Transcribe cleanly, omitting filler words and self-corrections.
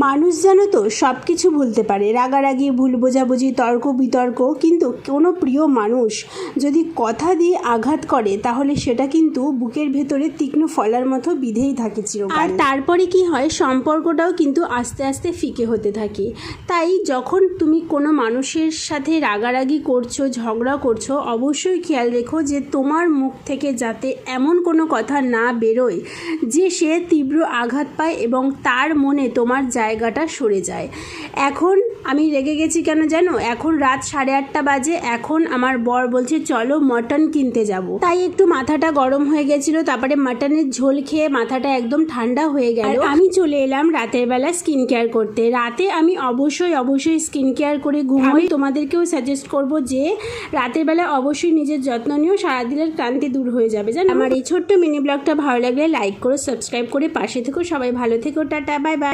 মানুষ জানো তো সব কিছু ভুলতে পারে, রাগারাগি, ভুল বোঝাবুঝি, তর্ক বিতর্ক, কিন্তু কোনো প্রিয় মানুষ যদি কথা দিয়ে আঘাত করে তাহলে সেটা কিন্তু বুকের ভেতরে তীক্ষ্ণ ফলার মতো বিঁধেই থাকে চিরকাল। আর তারপরে কি হয়, সম্পর্কটাও কিন্তু আস্তে আস্তে ফিকে হতে থাকে। তাই যখন তুমি কোনো মানুষের সাথে রাগারাগি করছো, ঝগড়া করছো, অবশ্যই খেয়াল রেখো যে তোমার মুখ থেকে যাতে এমন কোনো কথা না বেরোয় যে সে তীব্র আঘাত পায় এবং তার মনে তোমার জায়গাটা সরে যায়। এখন আমি রেগে গেছি কেন জানো? এখন রাত 8:30 বাজে। এখন আমার বর বলছে চলো মটন কিনতে যাব। তাই একটু মাথাটা গরম হয়ে গেছিল, তারপরে মটনের ঝোল খেয়ে মাথাটা একদম ঠান্ডা হয়ে গেল। আমি চলে এলাম রাতের বেলা স্কিন কেয়ার করতে। রাতে আমি অবশ্যই স্কিন কেয়ার করে ঘুমাই। তোমাদেরকেও সাজেস্ট করব যে রাতের বেলা অবশ্যই নিজের যত্ন নিও, সারাদিনের ক্লান্তি দূর হয়ে যাবে জানো। আমার এই ছোট্ট মিনি ব্লগটা ভালো লাগলে লাইক করো, সাবস্ক্রাইব করে পাশে থেকো। সবাই ভালো থেকো, টাটা, বাই বাই।